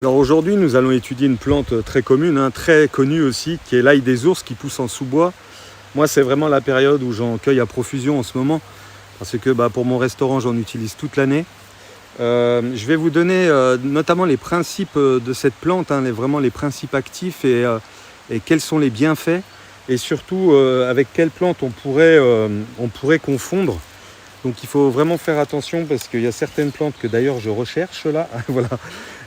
Alors aujourd'hui, nous allons étudier une plante très commune, très connue aussi, qui est l'ail des ours qui pousse en sous-bois. Moi, c'est vraiment la période où j'en cueille à profusion en ce moment, parce que pour mon restaurant, j'en utilise toute l'année. Je vais vous donner notamment les principes de cette plante, vraiment les principes actifs et quels sont les bienfaits, et surtout avec quelle plante on pourrait confondre. Donc il faut vraiment faire attention parce qu'il y a certaines plantes que d'ailleurs je recherche là, voilà,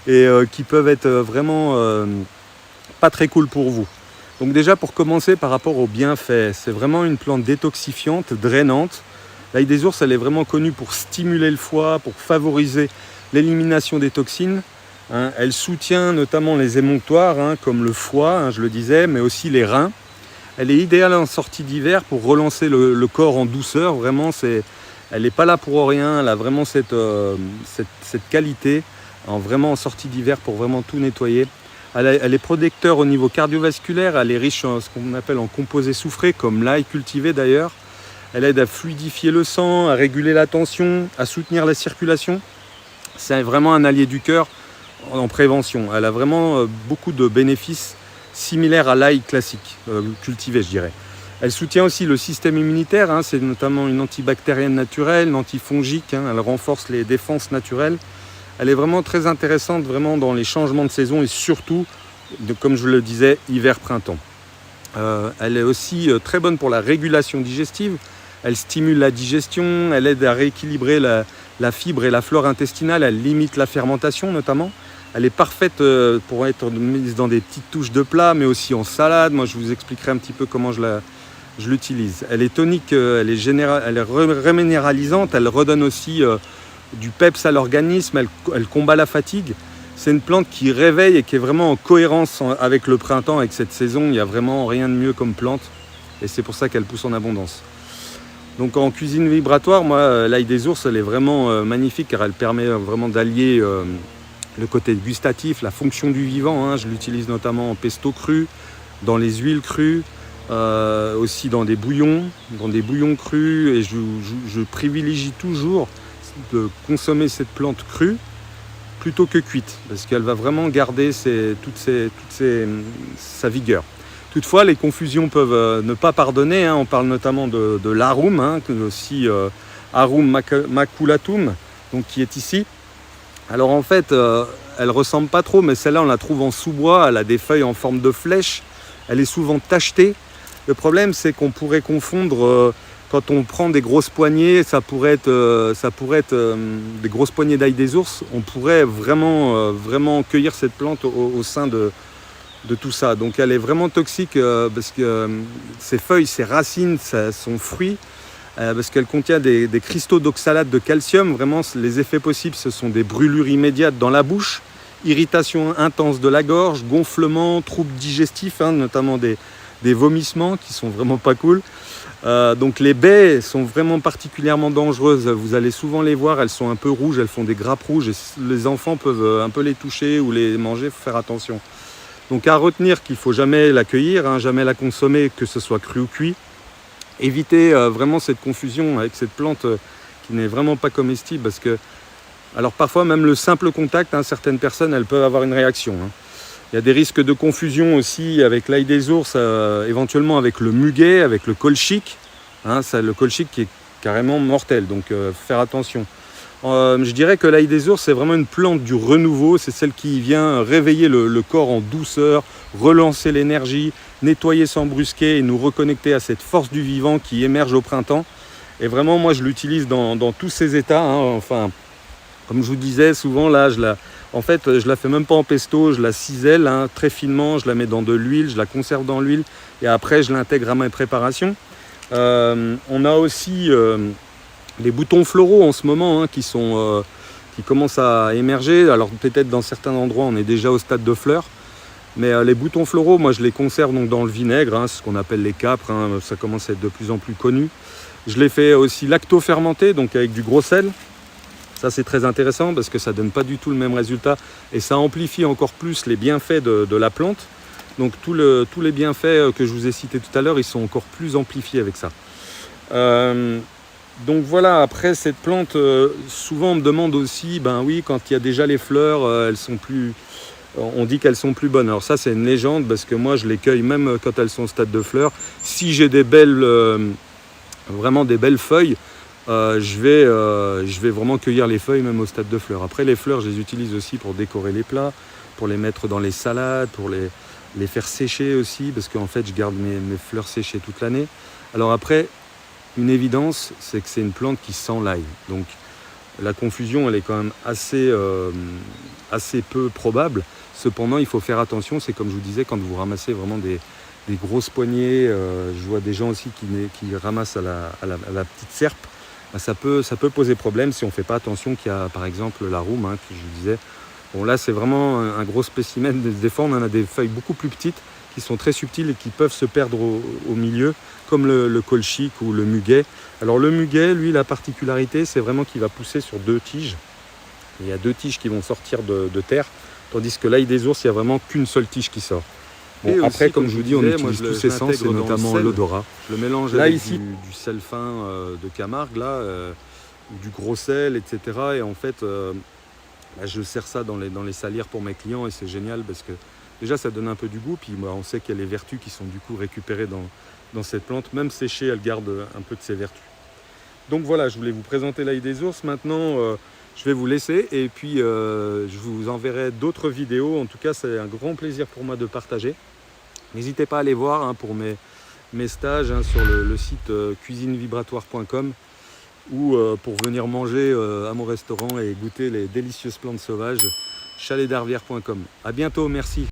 et qui peuvent être vraiment pas très cool pour vous. Donc déjà pour commencer par rapport aux bienfaits, c'est vraiment une plante détoxifiante, drainante. L'ail des ours, elle est vraiment connue pour stimuler le foie, pour favoriser l'élimination des toxines. Elle soutient notamment les émonctoires, comme le foie, je le disais, mais aussi les reins. Elle est idéale en sortie d'hiver pour relancer le corps en douceur. Vraiment, elle n'est pas là pour rien. Elle a vraiment cette qualité, vraiment en sortie d'hiver pour vraiment tout nettoyer. Elle est protecteur au niveau cardiovasculaire. Elle est riche en ce qu'on appelle en composés soufrés, comme l'ail cultivé d'ailleurs. Elle aide à fluidifier le sang, à réguler la tension, à soutenir la circulation. C'est vraiment un allié du cœur en prévention. Elle a vraiment beaucoup de bénéfices similaires à l'ail classique, cultivé je dirais. Elle soutient aussi le système immunitaire, c'est notamment une antibactérienne naturelle, une antifongique, elle renforce les défenses naturelles. Elle est vraiment très intéressante vraiment dans les changements de saison et surtout, comme je le disais, hiver-printemps. Elle est aussi très bonne pour la régulation digestive. Elle stimule la digestion, elle aide à rééquilibrer la fibre et la flore intestinale, elle limite la fermentation notamment. Elle est parfaite pour être mise dans des petites touches de plat, mais aussi en salade. Moi, je vous expliquerai un petit peu comment je l'utilise. Elle est tonique, elle est reminéralisante, elle redonne aussi du peps à l'organisme, elle combat la fatigue. C'est une plante qui réveille et qui est vraiment en cohérence avec le printemps, avec cette saison. Il n'y a vraiment rien de mieux comme plante et c'est pour ça qu'elle pousse en abondance. Donc en cuisine vibratoire, moi, l'ail des ours, elle est vraiment magnifique car elle permet vraiment d'allier le côté gustatif, la fonction du vivant. Je l'utilise notamment en pesto cru, dans les huiles crues, aussi dans des bouillons crus. Et je privilégie toujours de consommer cette plante crue plutôt que cuite parce qu'elle va vraiment garder sa vigueur. Toutefois, les confusions peuvent ne pas pardonner. On parle notamment de l'arum, aussi Arum maculatum, donc qui est ici. Alors en fait, elle ressemble pas trop, mais celle-là, on la trouve en sous-bois. Elle a des feuilles en forme de flèche. Elle est souvent tachetée. Le problème, c'est qu'on pourrait confondre, quand on prend des grosses poignées, ça pourrait être des grosses poignées d'ail des ours. On pourrait vraiment cueillir cette plante au sein de tout ça. Donc elle est vraiment toxique parce que ses feuilles, ses racines, son fruit, parce qu'elle contient des cristaux d'oxalate de calcium. Vraiment, les effets possibles, ce sont des brûlures immédiates dans la bouche, irritation intense de la gorge, gonflement, troubles digestifs, notamment des vomissements qui sont vraiment pas cool. Donc les baies sont vraiment particulièrement dangereuses. Vous allez souvent les voir, elles sont un peu rouges, elles font des grappes rouges et les enfants peuvent un peu les toucher ou les manger, il faut faire attention. Donc à retenir qu'il ne faut jamais la cueillir, jamais la consommer, que ce soit cru ou cuit. Évitez vraiment cette confusion avec cette plante qui n'est vraiment pas comestible parce que, alors parfois même le simple contact, certaines personnes elles peuvent avoir une réaction. Il y a des risques de confusion aussi avec l'ail des ours, éventuellement avec le muguet, avec le colchique. Le colchique qui est carrément mortel, donc faire attention. Je dirais que l'ail des ours, c'est vraiment une plante du renouveau. C'est celle qui vient réveiller le corps en douceur, relancer l'énergie, nettoyer sans brusquer et nous reconnecter à cette force du vivant qui émerge au printemps. Et vraiment, moi, je l'utilise dans tous ses états. Enfin, comme je vous disais, souvent, là, je la fais même pas en pesto, je la cisèle très finement, je la mets dans de l'huile, je la conserve dans l'huile et après, je l'intègre à mes préparations. On a aussi les boutons floraux en ce moment qui commencent à émerger. Alors peut-être dans certains endroits on est déjà au stade de fleurs, mais les boutons floraux, moi je les conserve donc dans le vinaigre, ce qu'on appelle les capres, ça commence à être de plus en plus connu. Je les fais aussi lacto-fermenter, donc avec du gros sel. Ça c'est très intéressant parce que ça donne pas du tout le même résultat et ça amplifie encore plus les bienfaits de la plante. Donc tous les bienfaits que je vous ai cités tout à l'heure, ils sont encore plus amplifiés avec ça. Donc voilà, après cette plante, souvent on me demande aussi, quand il y a déjà les fleurs, elles sont plus on dit qu'elles sont plus bonnes. Alors ça c'est une légende parce que moi je les cueille même quand elles sont au stade de fleurs. Si j'ai des belles, vraiment des belles feuilles, je vais vraiment cueillir les feuilles même au stade de fleurs. Après les fleurs je les utilise aussi pour décorer les plats, pour les mettre dans les salades, pour les faire sécher aussi parce qu'en fait je garde mes fleurs séchées toute l'année. Alors après, une évidence, c'est que c'est une plante qui sent l'ail. Donc la confusion elle est quand même assez peu probable. Cependant il faut faire attention, c'est comme je vous disais, quand vous ramassez vraiment des grosses poignées, je vois des gens aussi qui ramassent à la petite serpe, ça peut poser problème si on ne fait pas attention qu'il y a par exemple la roume, que je vous disais. Bon là c'est vraiment un gros spécimen, des fois on en a des feuilles beaucoup plus petites qui sont très subtiles et qui peuvent se perdre au milieu, comme le colchique ou le muguet. Alors le muguet, lui, la particularité, c'est vraiment qu'il va pousser sur 2 tiges. Il y a 2 tiges qui vont sortir de terre, tandis que l'ail des ours, il n'y a vraiment qu'une seule tige qui sort. Bon, après, comme je vous dis, on utilise tous ces sens, et notamment l'odorat. Je le mélange là, avec ici du sel fin de Camargue, là, du gros sel, etc. Et en fait, je sers ça dans les salières pour mes clients et c'est génial parce que déjà ça donne un peu du goût, puis on sait qu'il y a les vertus qui sont du coup récupérées dans cette plante. Même séchée, elle garde un peu de ses vertus. Donc voilà, je voulais vous présenter l'ail des ours. Maintenant, je vais vous laisser et puis je vous enverrai d'autres vidéos. En tout cas, c'est un grand plaisir pour moi de partager. N'hésitez pas à aller voir pour mes stages sur le site cuisinevibratoire.com ou pour venir manger à mon restaurant et goûter les délicieuses plantes sauvages, chaletdarvière.com. À bientôt, merci.